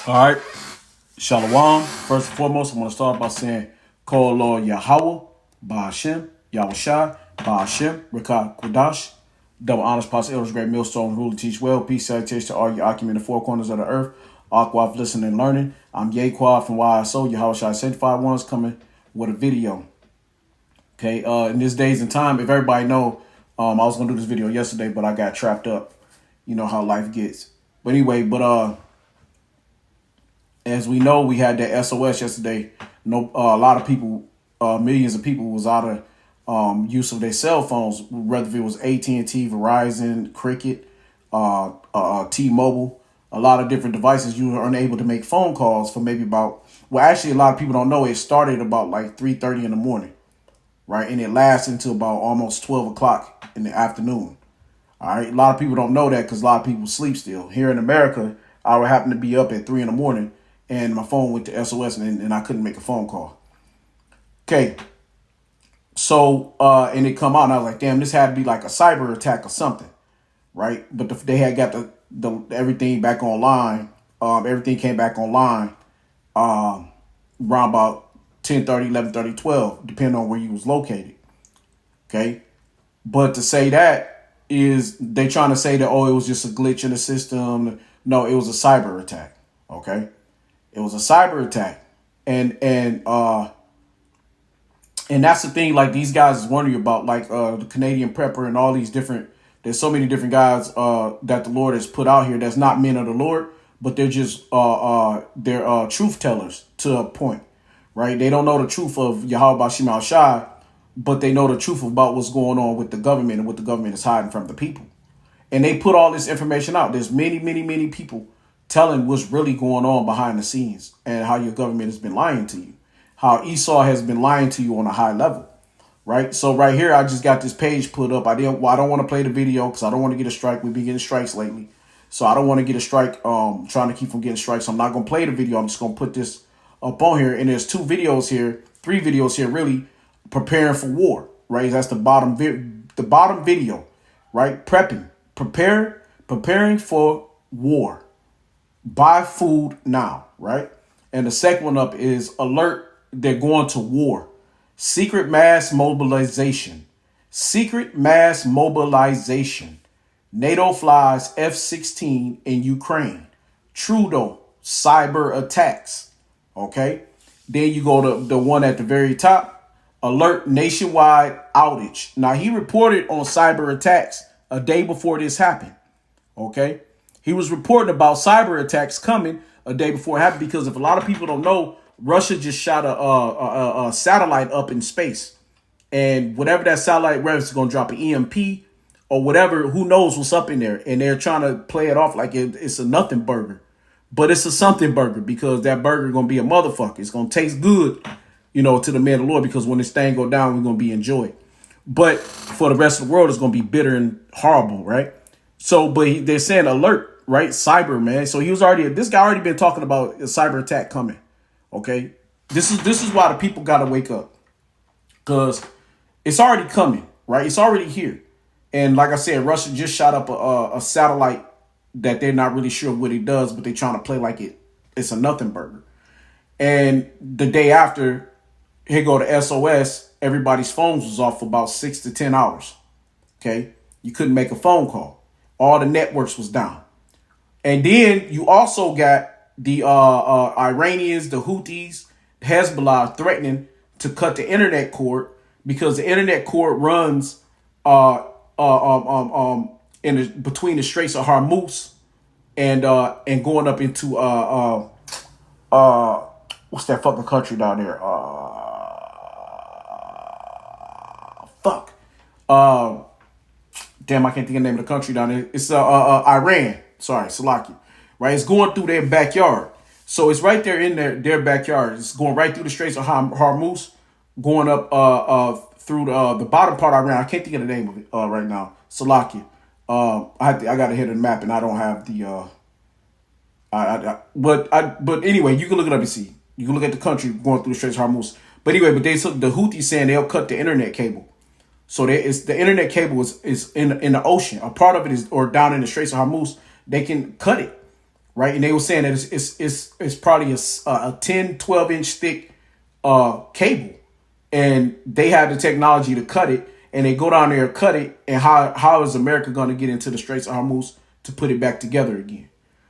All right. Shalom. First and foremost, I'm going to start by saying, Call Lord Yahweh, Ba'ashem, Yahweh Shai, Ba'ashem, Rekah Kodash, double honors, past elders, great millstone, rule and teach well, peace, salutation to all your occupant in the four corners of the earth, Aquaf, listening and learning. I'm Yaquaf from YSO, Yahweh Shai, sanctified ones, coming with a video. Okay, in this days and time, if everybody know, I was going to do this video yesterday, but I got trapped up. You know how life gets. But anyway, as we know, we had that SOS yesterday. No, a lot of people, millions of people was out of use of their cell phones, whether it was AT&T, Verizon, Cricket, T-Mobile, a lot of different devices. You were unable to make phone calls for maybe about, well, actually, a lot of people don't know it started about like 3:30 in the morning, right? And it lasted until about almost 12 o'clock in the afternoon. All right. A lot of people don't know that because a lot of people sleep still. Here in America, I would happen to be up at 3 in the morning and my phone went to SOS and I couldn't make a phone call. Okay. So, and it come out and I was like, damn, this had to be like a cyber attack or something. Right. But they had got the everything back online. Everything came back online around about 10:30, 11:30, 12, depending on where you was located. Okay. But to say that is they trying to say that, oh, it was just a glitch in the system. No, it was a cyber attack. Okay. It was a cyber attack. And that's the thing, like these guys is wondering about, like the Canadian Prepper and all these different, there's so many different guys that the Lord has put out here that's not men of the Lord, but they're just they're truth tellers to a point, right? They don't know the truth of Yahweh Bashim Al Shai, but they know the truth about what's going on with the government and what the government is hiding from the people. And they put all this information out. There's many people telling what's really going on behind the scenes and how your government has been lying to you, how Esau has been lying to you on a high level, right? So right here, I just got this page put up. I don't want to play the video because I don't want to get a strike. We've been getting strikes lately. So I don't want to get a strike, trying to keep from getting strikes. So I'm not going to play the video. I'm just going to put this up on here. And there's three videos here, really preparing for war, right? That's the bottom video, right? Preparing for war. Buy food now, right? And the second one up is alert, they're going to war. Secret mass mobilization. NATO flies F-16 in Ukraine. Trudeau, cyber attacks. Okay. Then you go to the one at the very top. Alert, nationwide outage. Now, he reported on cyber attacks a day before this happened. Okay. He was reporting about cyber attacks coming a day before it happened because if a lot of people don't know, Russia just shot a satellite up in space. And whatever that satellite, whether it's going to drop an EMP or whatever, who knows what's up in there. And they're trying to play it off like it's a nothing burger. But it's a something burger because that burger going to be a motherfucker. It's going to taste good, to the man of the Lord, because when this thing go down, we're going to be enjoyed. But for the rest of the world, it's going to be bitter and horrible, right? So, but they're saying alert. Right, cyber, man. So this guy already been talking about a cyber attack coming. Okay, this is why the people got to wake up, because it's already coming. Right, it's already here. And like I said, Russia just shot up a satellite that they're not really sure what it does, but they're trying to play like it's a nothing burger. And the day after, here go to SOS. Everybody's phones was off for about 6 to 10 hours. Okay, you couldn't make a phone call. All the networks was down. And then you also got the Iranians, the Houthis, Hezbollah threatening to cut the internet cord because the internet cord runs between the Straits of Hormuz and going up into what's that fucking country down there? Damn, I can't think of the name of the country down there. It's Iran. Sorry, Salakia. Right, it's going through their backyard. So it's right there in their backyard. It's going right through the Straits of Hormuz, going up through the bottom part of Iran. I can't think of the name of it right now. Salakia. I got to hit the map, and I don't have the. But anyway, you can look it up and see. You can look at the country going through the Straits of Hormuz. But anyway, the Houthis saying they'll cut the internet cable. So the internet cable is in the ocean. A part of it is or down in the Straits of Hormuz. They can cut it. right? And they were saying that it's probably a 10, 12-inch thick cable, and they had the technology to cut it, and they go down there and cut it. And how is America going to get into the Straits of Hormuz to put it back together again,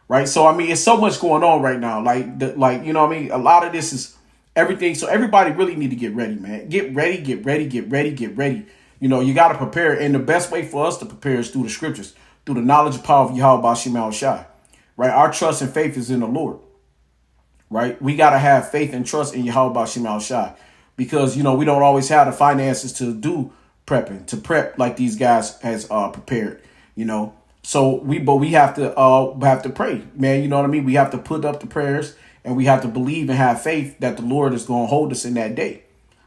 right? So I mean, it's so much going on right now. Like you know what I mean? A lot of this is everything. So everybody really need to get ready, man. Get ready, get ready, get ready, get ready. You know, you got to prepare. And the best way for us to prepare is through the scriptures, through the knowledge and power of Yahweh Bashim Shai, right? Our trust and faith is in the Lord, right? We got to have faith and trust in Yahweh Bashim Shai, because, you know, we don't always have the finances to do prepping, to prep like these guys has prepared, you know. So we have to pray, man. You know what I mean? We have to put up the prayers, and we have to believe and have faith that the Lord is going to hold us in that day,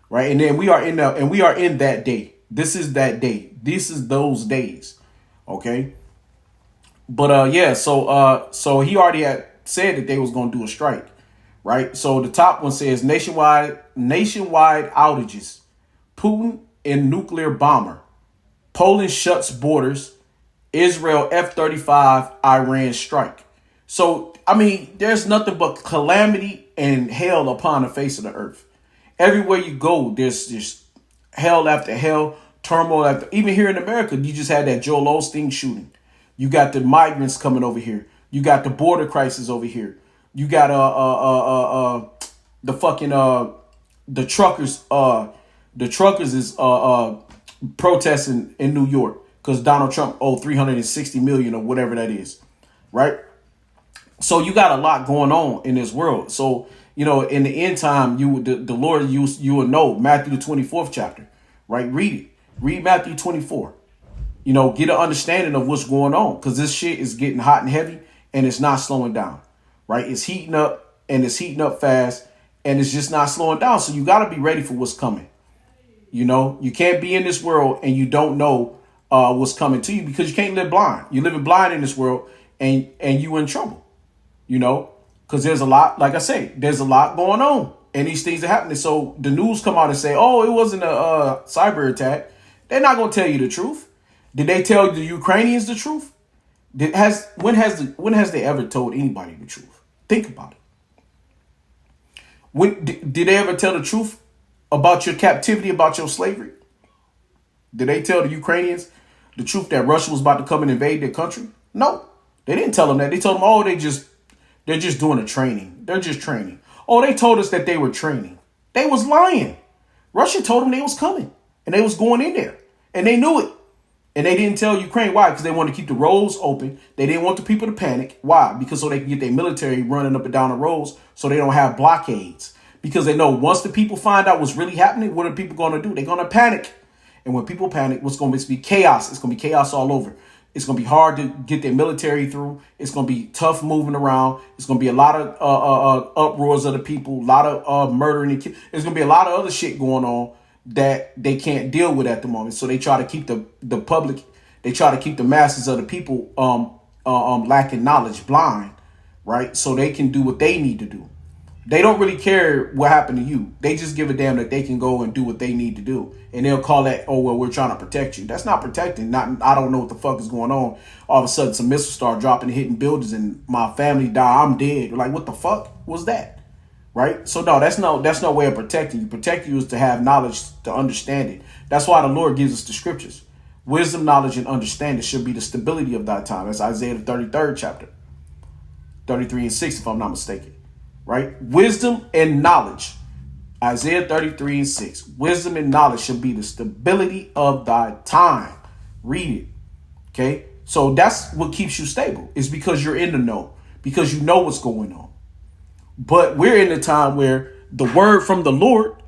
right? And then we are in that day. This is that day. This is those days. Okay. But yeah, so he already had said that they was going to do a strike, right? So the top one says nationwide outages, Putin and nuclear bomber, Poland shuts borders, Israel F-35 Iran strike. So I mean, there's nothing but calamity and hell upon the face of the earth. Everywhere you go, there's just hell after hell, turmoil after. Even here in America, you just had that Joel Osteen shooting. You got the migrants coming over here. You got the border crisis over here. You got the fucking the truckers. The truckers is protesting in New York because Donald Trump owed $360 million or whatever that is, right? So you got a lot going on in this world. So, you know, in the end time, the Lord, you will know Matthew the 24th chapter, right? Read it. Read Matthew 24. You know, get an understanding of what's going on, because this shit is getting hot and heavy, and it's not slowing down, right? It's heating up, and it's heating up fast, and it's just not slowing down. So you got to be ready for what's coming. You know, you can't be in this world and you don't know what's coming to you, because you can't live blind. You're living blind in this world, and you in trouble. You know, because there's a lot, like I say, there's a lot going on, and these things are happening. So the news come out and say, oh, it wasn't a cyber attack. They're not going to tell you the truth. Did they tell the Ukrainians the truth? When has they ever told anybody the truth? Think about it. When did they ever tell the truth about your captivity, about your slavery? Did they tell the Ukrainians the truth that Russia was about to come and invade their country? No, they didn't tell them that. They told them, oh, they're just doing a training. They're just training. Oh, they told us that they were training. They was lying. Russia told them they was coming, and they was going in there, and they knew it. And they didn't tell Ukraine. Why? Because they wanted to keep the roads open. They didn't want the people to panic. Why? Because so they can get their military running up and down the roads, so they don't have blockades. Because they know once the people find out what's really happening, what are people going to do? They're going to panic. And when people panic, what's going to be chaos? It's going to be chaos all over. It's going to be hard to get their military through. It's going to be tough moving around. It's going to be a lot of uproars of the people, a lot of murdering. There's going to be a lot of other shit going on that they can't deal with at the moment. So they try to keep the public, they try to keep the masses of the people lacking knowledge, blind, right? So they can do what they need to do. They don't really care what happened to you. They just give a damn that they can go and do what they need to do. And they'll call that, oh, well, we're trying to protect you. That's not protecting. I don't know what the fuck is going on. All of a sudden, some missiles start dropping and hitting buildings and my family die. I'm dead. Like, what the fuck was that? Right? So, no, that's no way of protecting you. Protect you is to have knowledge, to understand it. That's why the Lord gives us the scriptures. Wisdom, knowledge, and understanding should be the stability of thy time. That's Isaiah the 33rd chapter. 33 and 6, if I'm not mistaken. Right? Wisdom and knowledge. Isaiah 33 and 6. Wisdom and knowledge should be the stability of thy time. Read it. Okay? So that's what keeps you stable. It's because you're in the know. Because you know what's going on. But we're in a time where the word from the Lord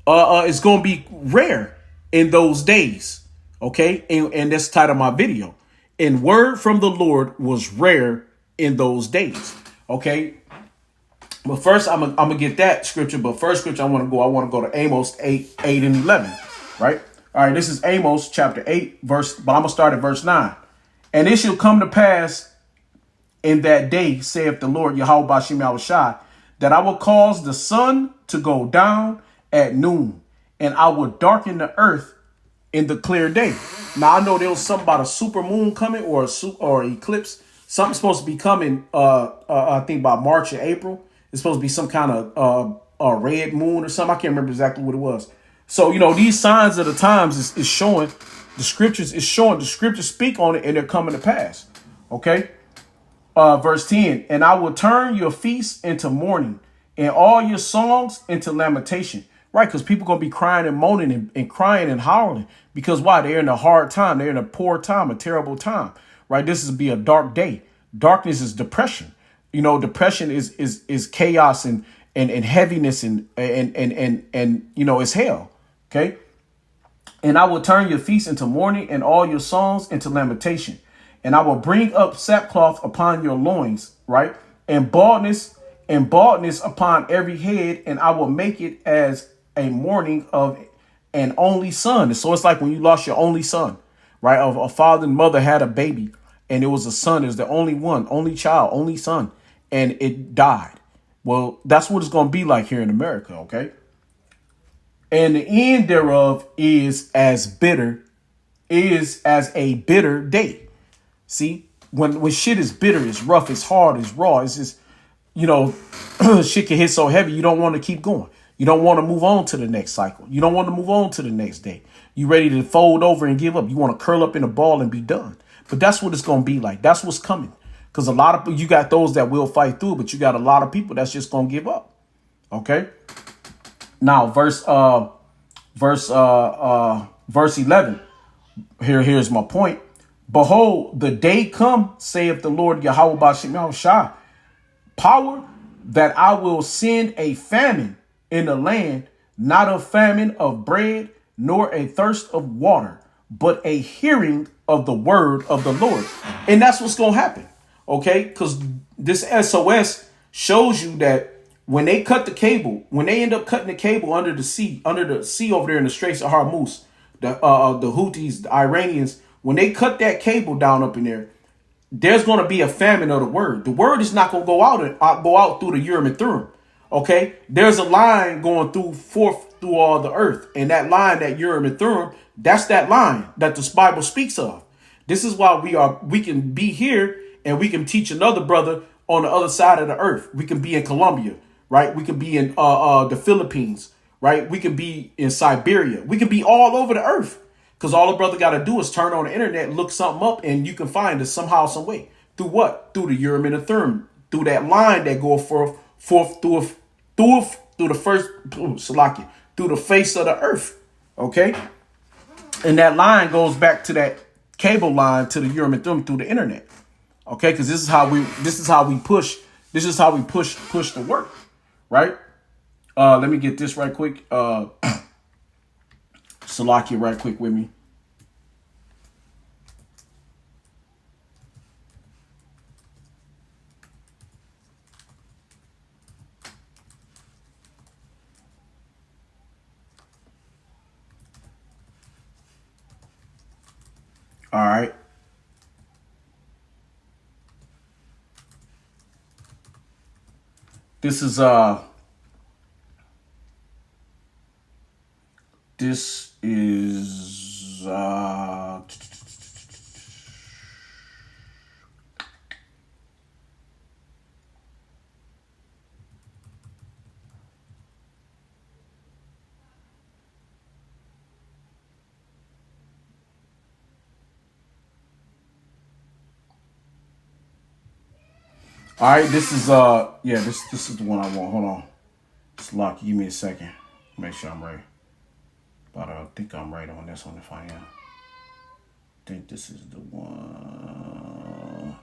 is going to be rare in those days. Okay? And that's the title of my video. And word from the Lord was rare in those days. Okay? But first, I'm gonna get that scripture. But first scripture I want to go to Amos 8 and 11. Right? All right, this is Amos chapter 8, verse, but I'm gonna start at verse 9. And it shall come to pass in that day, saith the Lord Yahweh Bashim Yahushai, that I will cause the sun to go down at noon, and I will darken the earth in the clear day. Now I know there was something about a super moon coming or eclipse. something's supposed to be coming. I think by March or April. It's supposed to be some kind of a red moon or something. I can't remember exactly what it was. So these signs of the times is showing the scriptures is showing the scriptures speak on it and they're coming to pass. Okay. Verse 10, and I will turn your feasts into mourning and all your songs into lamentation. Right, because people going to be crying and moaning and crying and howling. Because why? They're in a hard time. They're in a poor time, a terrible time. Right, this is be a dark day. Darkness is depression. Depression is chaos and heaviness and it's hell. Okay, and I will turn your feasts into mourning and all your songs into lamentation. And I will bring up sackcloth upon your loins, right? And baldness upon every head, and I will make it as a mourning of an only son. So it's like when you lost your only son, right? Of a father and mother had a baby, and it was a son. It was the only one, only child, only son, and it died. Well, that's what it's going to be like here in America, okay? And the end thereof is as a bitter day. See, when shit is bitter, it's rough, it's hard, it's raw, it's just, shit can hit so heavy, you don't want to keep going. You don't want to move on to the next cycle. You don't want to move on to the next day. You ready to fold over and give up. You want to curl up in a ball and be done. But that's what it's going to be like. That's what's coming. Because a lot of you got those that will fight through, but you got a lot of people that's just going to give up. Okay. Now, verse 11. Here's my point. Behold, the day come, saith the Lord Yahweh B'Shem Yahushua, power that I will send a famine in the land, not a famine of bread, nor a thirst of water, but a hearing of the word of the Lord. And that's what's going to happen. Okay, because this SOS shows you that when they cut the cable, when they end up cutting the cable under the sea over there in the Straits of Hormuz, the Houthis, the Iranians, when they cut that cable down up in there, there's going to be a famine of the word. The word is not going to go out through the Urim and Thummim. Okay, there's a line going through all the earth, and that line, that Urim and Thummim, that's that line that the Bible speaks of. This is why we can be here and we can teach another brother on the other side of the earth. We can be in Colombia, right? We can be in the Philippines, right? We can be in Siberia. We can be all over the earth. Because all the brother got to do is turn on the internet, look something up, and you can find it somehow, some way. Through what? Through the Urim and the Thummim. Through that line that go forth through the first, Salaki, through the face of the earth. Okay? And that line goes back to that cable line to the Urim and Thummim through the internet. Okay? Because this is how we push the work. Right? Let me get this right quick. Salakia right quick with me. All right. This is all right, this is this is the one I want. Hold on. Slocky, give me a second. Make sure I'm right. But I think I'm right on this one if I am. I think this is the one.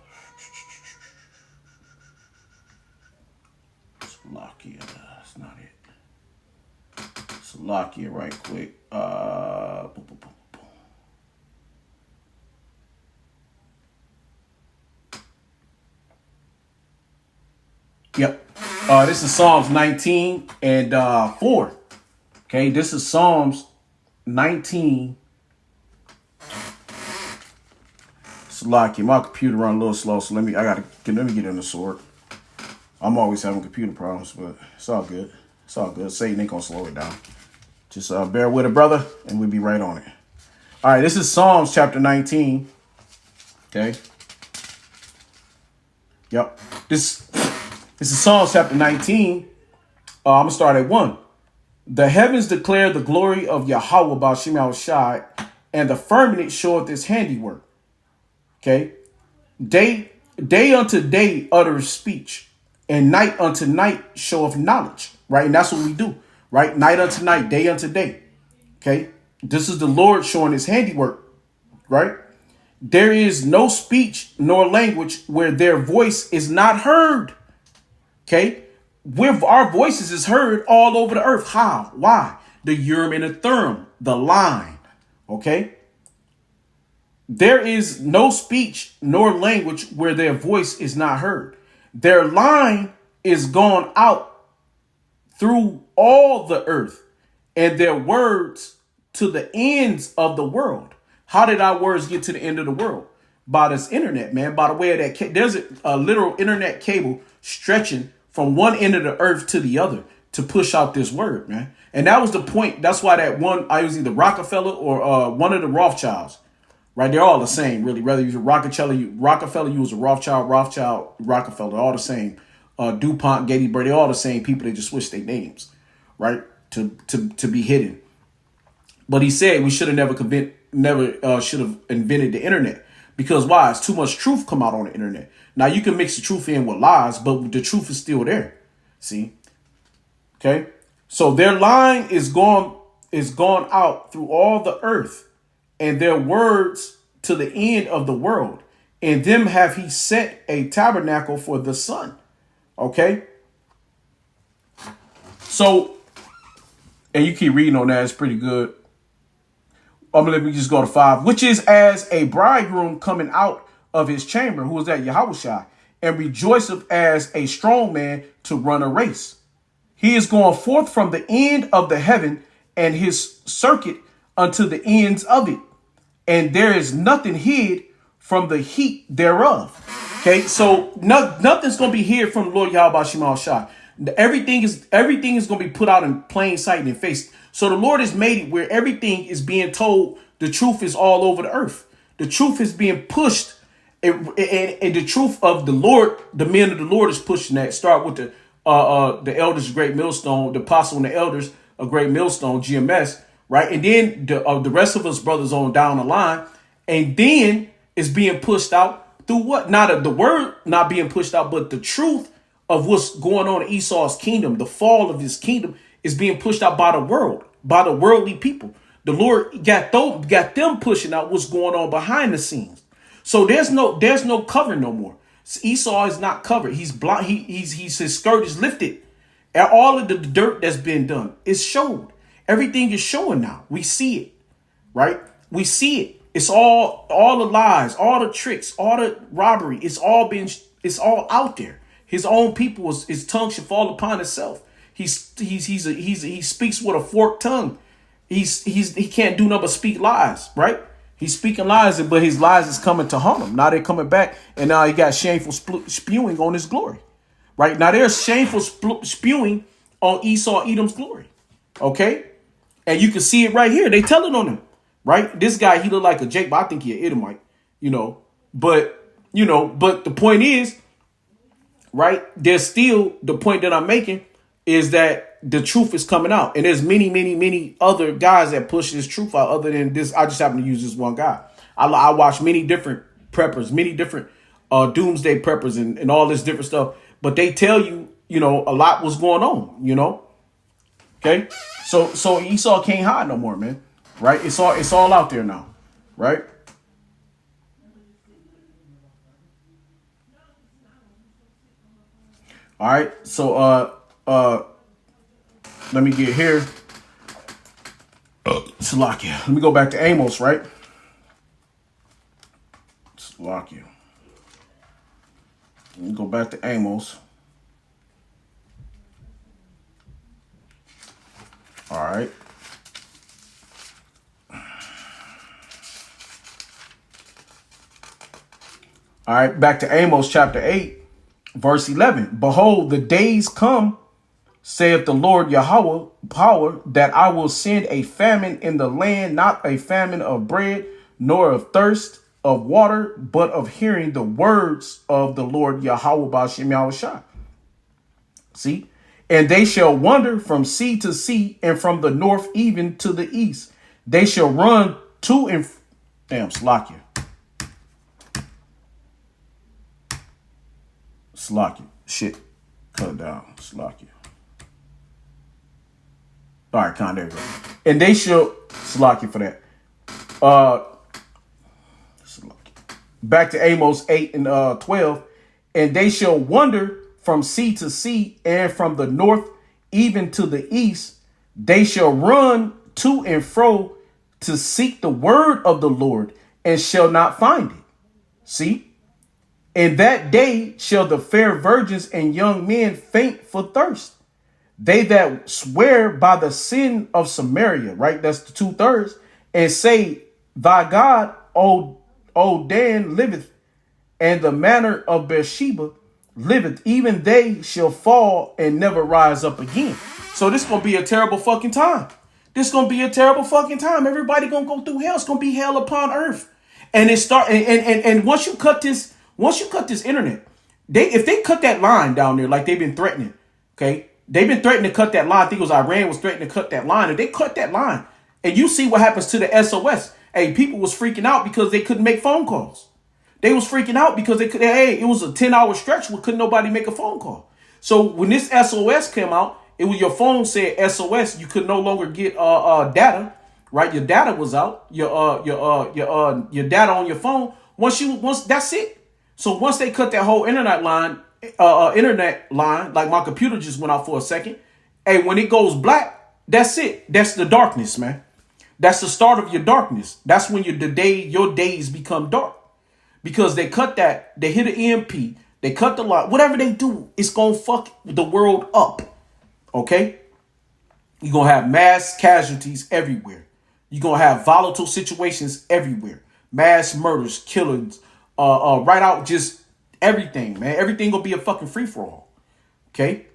Slovakia, that's not it. Slovakia, right quick. Yep. This is Psalms 19 and 4. Okay, this is Psalms 19. Slocky, my computer run a little slow, so let me get in the sword. I'm always having computer problems, but it's all good. It's all good. Satan ain't gonna slow it down. Just bear with it, brother, and we'll be right on it. All right, this is Psalms chapter 19. Okay. Yep. This is Psalms chapter 19. I'm going to start at 1. The heavens declare the glory of Yahweh Ba'Shem Yahushai, and the firmament showeth his handiwork. Okay. Day unto day utters speech, and night unto night showeth knowledge. Right. And that's what we do. Right. Night unto night, day unto day. Okay. This is the Lord showing his handiwork. Right. There is no speech nor language where their voice is not heard. Okay. With our voices is heard all over the earth. How? Why? The Urim and the Thummim, the line. Okay. There is no speech nor language where their voice is not heard. Their line is gone out through all the earth, and their words to the ends of the world. How did our words get to the end of the world? By this internet, man. By the way of that, there's a literal internet cable stretching from one end of the earth to the other to push out this word, man. And that was the point. That's why that one, I was either Rockefeller or one of the Rothschilds. Right, they're all the same, really. Whether you use a Rockefeller, you use a Rothschild, Rockefeller, all the same. DuPont, Gettysburg, they're all the same people. They just switch their names, right, to be hidden. But he said we should have never should have invented the internet, because why? It's too much truth come out on the internet. Now you can mix the truth in with lies, but the truth is still there. See, okay. So their line is gone out through all the earth, and their words to the end of the world. In them have he set a tabernacle for the sun. Okay. So, and you keep reading on that. It's pretty good. Let me just go to 5, which is as a bridegroom coming out of his chamber, who is that? Yahushua, and rejoiceth as a strong man to run a race. He is going forth from the end of the heaven and his circuit unto the ends of it. And there is nothing hid from the heat thereof. Okay, so nothing's going to be hid from the Lord Yahweh Shema Shai. Everything is going to be put out in plain sight and face. So the Lord has made it where everything is being told. The truth is all over the earth. The truth is being pushed. And the truth of the Lord, the men of the Lord is pushing that. Start with the elders, great millstone, the apostle and the elders, a great millstone, GMS. Right. And then the rest of us brothers on down the line. And then it's being pushed out through what? Not the word not being pushed out, but the truth of what's going on in Esau's kingdom. The fall of his kingdom is being pushed out by the world, by the worldly people. The Lord got them pushing out what's going on behind the scenes. So there's no cover no more. Esau is not covered. He's blind. His skirt is lifted. And all of the dirt that's been done is showed. Everything is showing now. We see it, right? We see it. It's all the lies, all the tricks, all the robbery. It's all out there. His own people, his tongue should fall upon itself. He speaks with a forked tongue. He can't do nothing but speak lies, right? He's speaking lies, but his lies is coming to harm him. Now they're coming back, and now he got shameful spewing on his glory, right? Now there's shameful spewing on Esau, Edom's glory, okay? And you can see it right here. They telling on him, right? This guy, he look like a Jake, but I think he an Edomite, But the point is, right? There's still the point that I'm making is that the truth is coming out. And there's many other guys that push this truth out other than this. I just happen to use this one guy. I watch many different preppers, many different doomsday preppers and all this different stuff. But they tell you, a lot was going on, Okay. So Esau can't hide no more, man. Right? It's all out there now. Right? All right. So let me get here. Salakia. Let me go back to Amos, right? Salakia. Let me go back to Amos. All right. All right, back to Amos chapter 8, verse 11. Behold, the days come, saith the Lord Yahweh, power, that I will send a famine in the land, not a famine of bread, nor of thirst of water, but of hearing the words of the Lord Yahweh B'Shem Yahushua. See? And they shall wander from sea to sea, and from the north even to the east. They shall run to and damn, Slakia. Slakia. Shit. Cut it down. Slakia. All right, there we go. And they shall Slakia for that. Back to Amos 8 and 12. And they shall wander from sea to sea, and from the north even to the east. They shall run to and fro to seek the word of the Lord, and shall not find it. See? In that day shall the fair virgins and young men faint for thirst. They that swear by the sin of Samaria, right? That's the 2/3, and say, thy God, O Dan, liveth, and the manner of Beersheba liveth, even they shall fall and never rise up again. So this gonna be a terrible fucking time. This gonna be a terrible fucking time. Everybody gonna go through hell. It's gonna be hell upon earth. And it start and once you cut this internet, if they cut that line down there like they've been threatening, okay? They've been threatening to cut that line. I think it was Iran was threatening to cut that line. And they cut that line. And you see what happens to the SOS. Hey, people was freaking out because they couldn't make phone calls. They was freaking out because it was a 10-hour stretch where couldn't nobody make a phone call. So when this SOS came out, it was your phone said SOS. You could no longer get data, right? Your data was out. Your data on your phone. Once that's it. So once they cut that whole internet line, like my computer just went out for a second. Hey, when it goes black, that's it. That's the darkness, man. That's the start of your darkness. That's when your days become dark. Because they cut that, they hit an EMP, they cut the line, whatever they do, it's going to fuck the world up. Okay? You're going to have mass casualties everywhere. You're going to have volatile situations everywhere. Mass murders, killings, right out, just everything, man. Everything going to be a fucking free-for-all. Okay?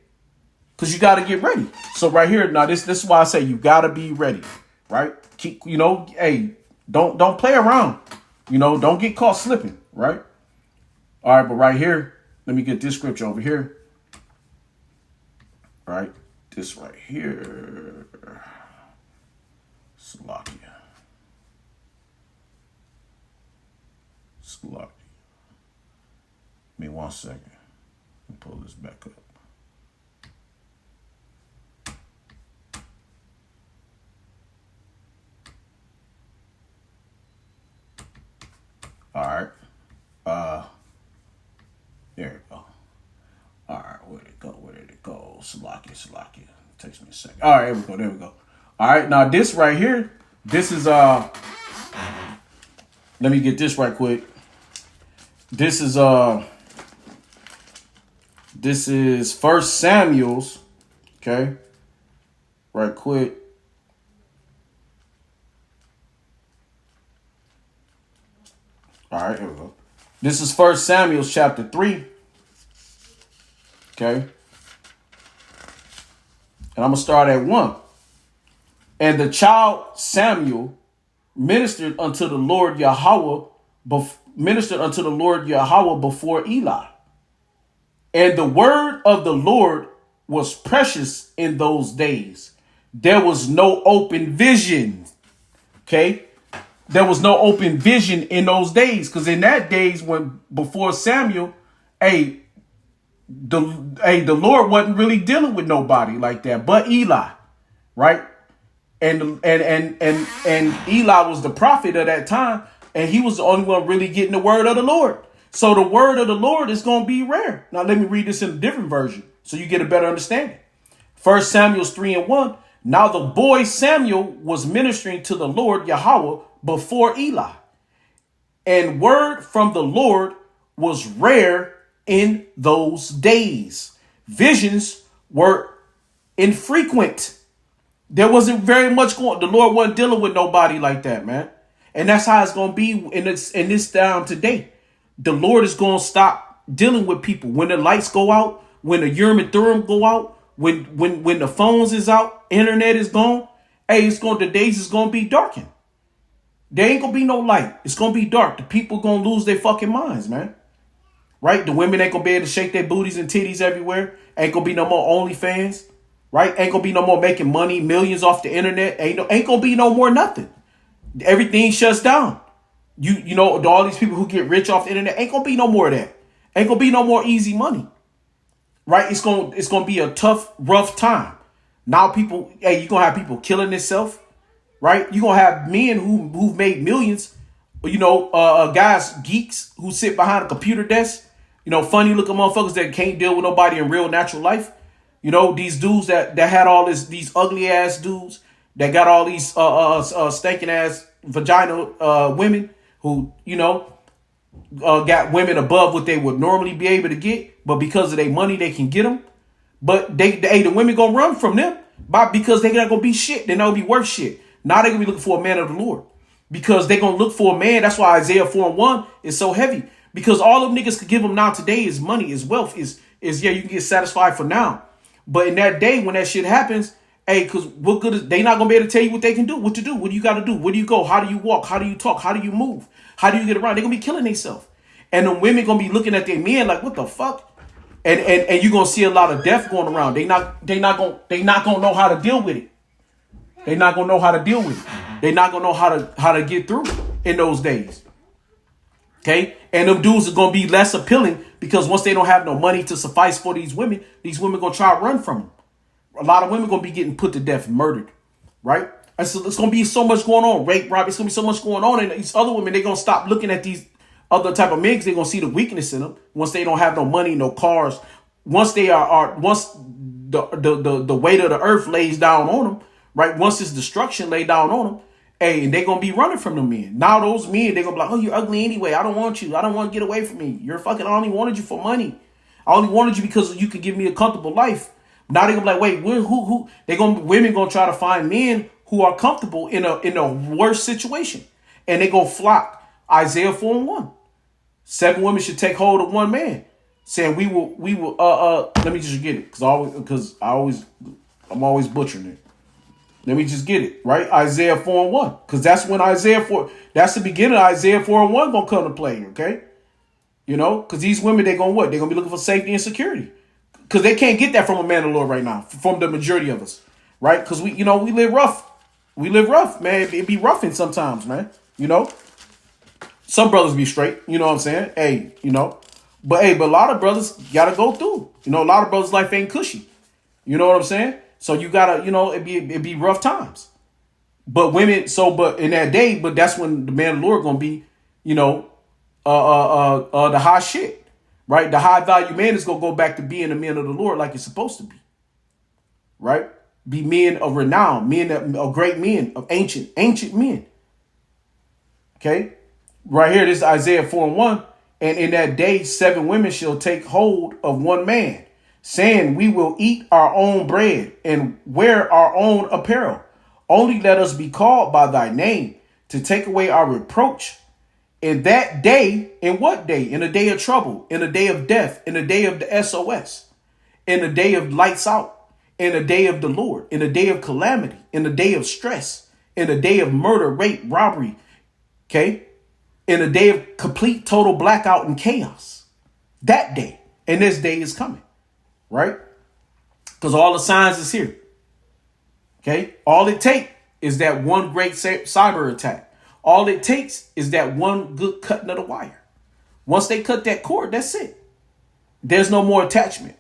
Because you got to get ready. So right here, now this is why I say you got to be ready. Right? Keep, hey, don't play around. Don't get caught slipping, right? All right, but right here, let me get this scripture over here. Right? This right here. Salakia. Give me 1 second. Let me pull this back up. All right. There we go. All right, where did it go? Salakia. Takes me a second. All right, there we go. All right, now this right here, this is let me get this right quick. This is 1 Samuel's, okay? Right quick. All right, here we go. This is 1 Samuel chapter 3. Okay. And I'm going to start at 1. And the child Samuel ministered unto the Lord Yahweh before Eli. And the word of the Lord was precious in those days. There was no open vision. Okay. There was no open vision in those days. Because in that days before Samuel, the Lord wasn't really dealing with nobody like that but Eli, right? And Eli was the prophet of that time, and he was the only one really getting the word of the Lord. So the word of the Lord is going to be rare. Now let me read this in a different version so you get a better understanding. 1 Samuel 3:1. Now the boy Samuel was ministering to the Lord Yahweh before Eli, and word from the Lord was rare in those days. Visions were infrequent. There wasn't very much going. The Lord wasn't dealing with nobody like that, man. And that's how it's going to be in this time today. The Lord is going to stop dealing with people when the lights go out, when the Urim and Thummim go out, when the phones is out, internet is gone. Hey, the days is going to be darkened. There ain't gonna be no light. It's gonna be dark. The people gonna lose their fucking minds, man. Right? The women ain't gonna be able to shake their booties and titties everywhere. Ain't gonna be no more OnlyFans. Right? Ain't gonna be no more making money, millions off the internet. Ain't gonna be no more nothing. Everything shuts down. You know, all these people who get rich off the internet, ain't gonna be no more of that. Ain't gonna be no more easy money. Right? It's gonna be a tough, rough time. Now you're gonna have people killing themselves. Right? You're gonna have men who've made millions, you know, guys, geeks who sit behind a computer desk, you know, funny looking motherfuckers that can't deal with nobody in real natural life. You know, these dudes that had all these ugly ass dudes that got all these stinking ass vagina women who, you know, got women above what they would normally be able to get, but because of their money they can get them. But the women gonna run from them because they're not gonna be shit. They're not gonna be worth shit. Now they're gonna be looking for a man of the Lord because they're gonna look for a man. That's why Isaiah 4:1 is so heavy, because all them niggas could give them now today is money, is wealth, is yeah, you can get satisfied for now. But in that day when that shit happens, hey, because what good is they not gonna be able to tell you what they can do, what to do, what do you got to do, where do you go, how do you walk, how do you talk, how do you move, how do you get around? They're gonna be killing themselves, and the women gonna be looking at their men like, what the fuck, and you're gonna see a lot of death going around. They not gonna know how to deal with it. They're not gonna know how to deal with it. They're not gonna know how to get through in those days. Okay, and them dudes are gonna be less appealing because once they don't have no money to suffice for these women gonna try to run from them. A lot of women gonna be getting put to death, murdered, right? And so it's gonna be so much going on, rape, robbery. It's gonna be so much going on, and these other women, they're gonna stop looking at these other type of men because they're gonna see the weakness in them. Once they don't have no money, no cars, once they once the weight of the earth lays down on them, right? Once this destruction laid down on them, hey, and they're gonna be running from the men. Now those men, they're gonna be like, oh, you're ugly anyway. I don't want you. I don't want to get away from me. You're fucking. I only wanted you for money. I only wanted you because you could give me a comfortable life. Now they're gonna be like, wait, who? Women gonna try to find men who are comfortable in a worse situation, and they gonna flock. Isaiah 4:1. 7 women should take hold of one man, saying we will. Let me just get it, I'm always butchering it. Let me just get it right. Isaiah 4:1, because that's when that's the beginning of Isaiah 4:1 gonna come to play. Okay, you know, because these women, they gonna what? They're gonna be looking for safety and security. Because they can't get that from a man of the Lord right now, from the majority of us, right? Because we live rough. We live rough, man. It be roughing sometimes, man. You know, some brothers be straight. You know what I'm saying? Hey, you know, but a lot of brothers gotta go through. You know, a lot of brothers' life ain't cushy. You know what I'm saying? So you gotta, you know, it be rough times. But women, but in that day, but that's when the man of the Lord gonna be, you know, the high shit. Right? The high value man is going to go back to being a man of the Lord like it's supposed to be. Right? Be men of renown, men of great men, of ancient men. Okay? Right here, this is Isaiah 4:1. And in that day, 7 women shall take hold of one man, saying, we will eat our own bread and wear our own apparel. Only let us be called by thy name to take away our reproach. In that day, in what day? In a day of trouble, in a day of death, in a day of the SOS, in a day of lights out, in a day of the Lord, in a day of calamity, in a day of stress, in a day of murder, rape, robbery, okay? In a day of complete, total blackout and chaos. That day, and this day is coming, right? Because all the signs is here, okay? All it takes is that one great cyber attack. All it takes is that one good cutting of the wire. Once they cut that cord, that's it. There's no more attachment.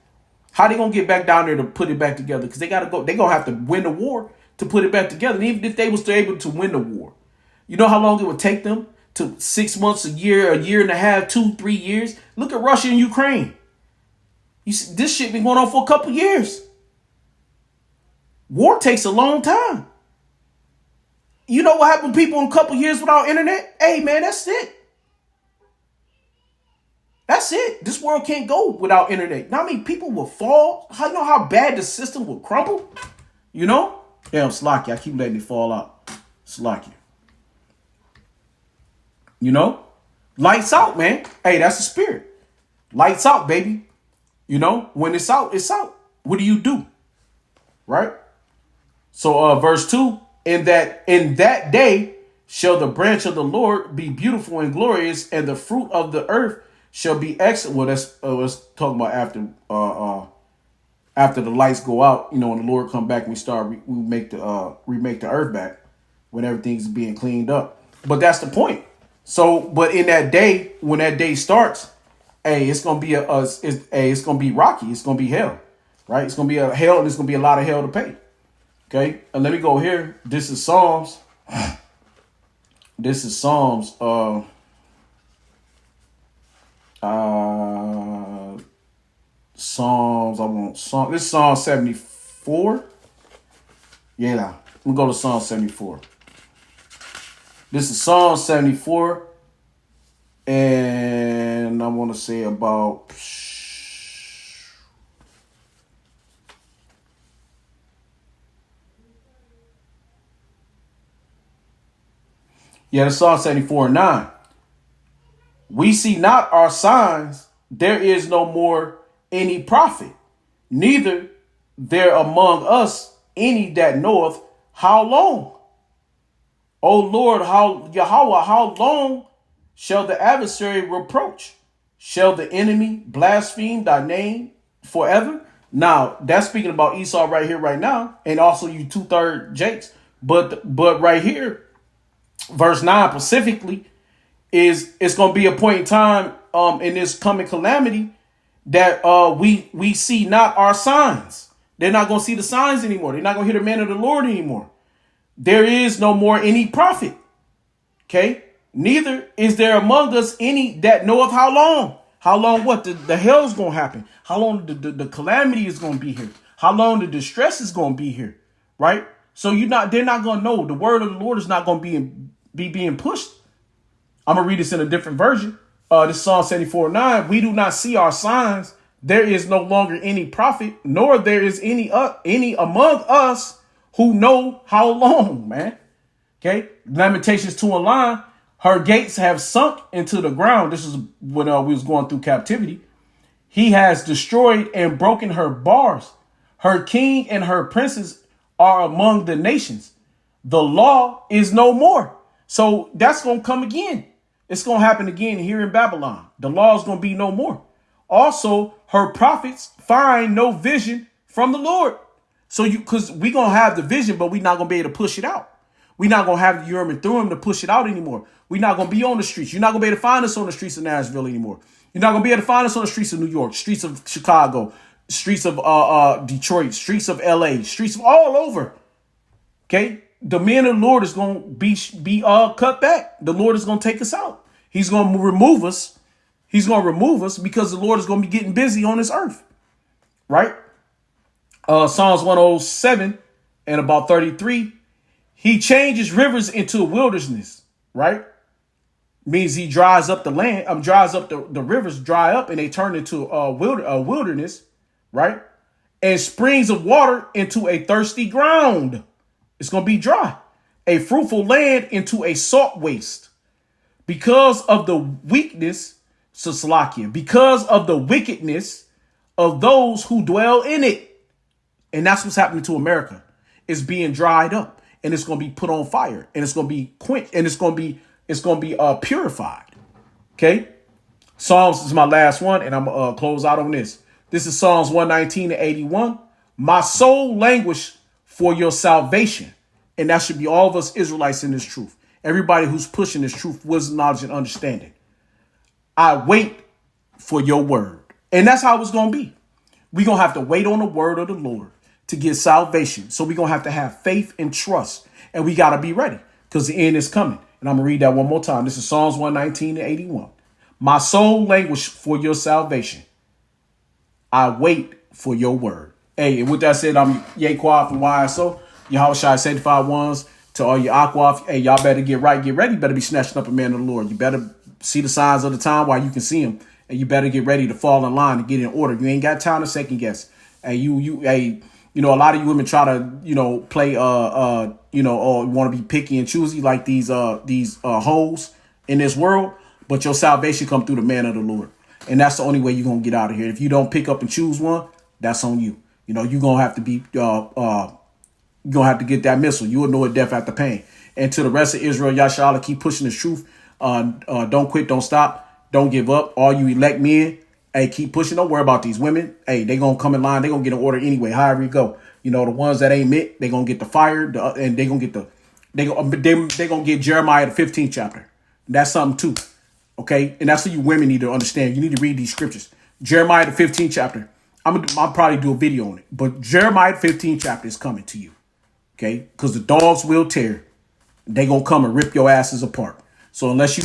How they gonna get back down there to put it back together? Because they gotta go. They gonna have to win the war to put it back together. And even if they was able to win the war, you know how long it would take them? To 6 months, a year and a half, 2-3 years. Look at Russia and Ukraine. You see, this shit been going on for a couple years. War takes a long time. You know what happened to people in a couple years without internet? Hey, man, that's it. That's it. This world can't go without internet. Now, I mean, people will fall. You know how bad the system will crumble? You know? Damn, Slocky. I keep letting it fall out. Slocky. You know? Lights out, man. Hey, that's the spirit. Lights out, baby. You know? When it's out, it's out. What do you do? Right? So, verse 2. In that day, shall the branch of the Lord be beautiful and glorious, and the fruit of the earth shall be excellent. Well, let's talk about after the lights go out, you know, when the Lord come back and we remake the earth back when everything's being cleaned up. But that's the point. So, but in that day, when that day starts, hey, it's gonna be it's gonna be rocky. It's gonna be hell, right? It's gonna be a hell, and it's gonna be a lot of hell to pay. Okay, and let me go here. This is Psalms. This is Psalms. Psalms. This is Psalm 74. Yeah, we go to Psalm 74. This is Psalm 74, and I want to say about. Yeah, the Psalm 74 and 9. We see not our signs, there is no more any prophet, neither there among us any that knoweth how long. O Lord, Yahweh, how long shall the adversary reproach? Shall the enemy blaspheme thy name forever? Now, that's speaking about Esau right here, right now, and also you 2/3 Jakes. But right here, verse 9 specifically, it's going to be a point in time in this coming calamity that we see not our signs. They're not going to see the signs anymore. They're not going to hear the man of the Lord anymore. There is no more any prophet. Okay. Neither is there among us any that knoweth how long. How long what? The hell's going to happen. How long the calamity is going to be here. How long the distress is going to be here. Right. So they're not going to know. The word of the Lord is not going to be being pushed. I'm going to read this in a different version. This is Psalm 74:9. We do not see our signs. There is no longer any prophet, nor there is any among us who know how long, man. Okay. Lamentations 2:9. Her gates have sunk into the ground. This is when we was going through captivity. He has destroyed and broken her bars. Her king and her princes are among the nations. The law is no more. So that's going to come again. It's going to happen again here in Babylon. The law is going to be no more. Also, her prophets find no vision from the Lord. So because we're going to have the vision, but we're not going to be able to push it out. We're not going to have the Urim and Thummim to push it out anymore. We're not going to be on the streets. You're not going to be able to find us on the streets of Nashville anymore. You're not going to be able to find us on the streets of New York, streets of Chicago, streets of Detroit, streets of LA, streets of all over. Okay. The man of the Lord is going to be cut back. The Lord is going to take us out. He's going to remove us. He's going to remove us because the Lord is going to be getting busy on this earth. Right. Psalms 107 and about 33. He changes rivers into a wilderness. Right. Means he dries up the land. Dries up the rivers dry up and they turn into a wilderness. Right. And springs of water into a thirsty ground. It's going to be dry. A fruitful land into a salt waste. Because of the weakness, Salakia, because of the wickedness of those who dwell in it. And that's what's happening to America. It's being dried up and it's going to be put on fire and it's going to be quenched and it's going to be purified. Okay. Psalms is my last one and I'm going to close out on this. This is Psalms 119-81. My soul languished for your salvation. And that should be all of us Israelites in this truth. Everybody who's pushing this truth, wisdom, knowledge, and understanding. I wait for your word. And that's how it's going to be. We're going to have to wait on the word of the Lord to get salvation. So we're going to have faith and trust. And we got to be ready because the end is coming. And I'm going to read that one more time. This is Psalms 119-81. My soul languished for your salvation. I wait for your word. Hey, and with that said, I'm Yaquan from YSO. Yahweh Shai sanctified ones. To all your Aqua, hey, y'all better get right, get ready. You better be snatching up a man of the Lord. You better see the signs of the time while you can see them. And you better get ready to fall in line and get in order. You ain't got time to second guess. And a lot of you women try to, play, or want to be picky and choosy like these hoes in this world. But your salvation come through the man of the Lord. And that's the only way you're going to get out of here. If you don't pick up and choose one, that's on you. You're going to have to be, you're going to have to get that missile. You will know it death after pain. And to the rest of Israel, Yashala, keep pushing the truth. Don't quit, don't stop, don't give up. All you elect men, hey, keep pushing. Don't worry about these women. Hey, they gonna come in line. They gonna get an order anyway. However you go, you know, the ones that ain't met, they gonna get the fire, and they gonna get they gonna get Jeremiah the 15th chapter. That's something too. Okay, and that's what you women need to understand. You need to read these scriptures. Jeremiah the 15th chapter. I'll probably do a video on it, but Jeremiah the 15th chapter is coming to you. Okay, because the dogs will tear. They gonna come and rip your asses apart. So unless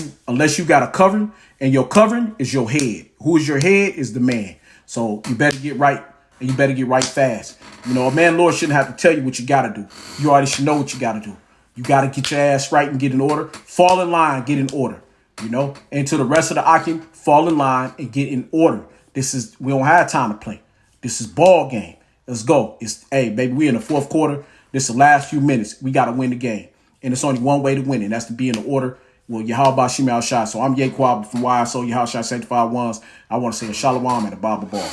you got a covering, and your covering is your head. Who is your head is the man. So you better get right, and you better get right fast. You know, a man, Lord, shouldn't have to tell you what you gotta do. You already should know what you gotta do. You gotta get your ass right and get in order. Fall in line, get in order. You know, and to the rest of the Akim, fall in line and get in order. We don't have time to play. This is ball game. Let's go. Hey, baby, we in the fourth quarter. This is the last few minutes. We got to win the game. And it's only one way to win it. And that's to be in the order. Well, Yahweh Shimei Al Shai. So I'm Yaquab from YSO Yahweh Shai Sanctified Ones. I want to say a shalom and a Bible ball.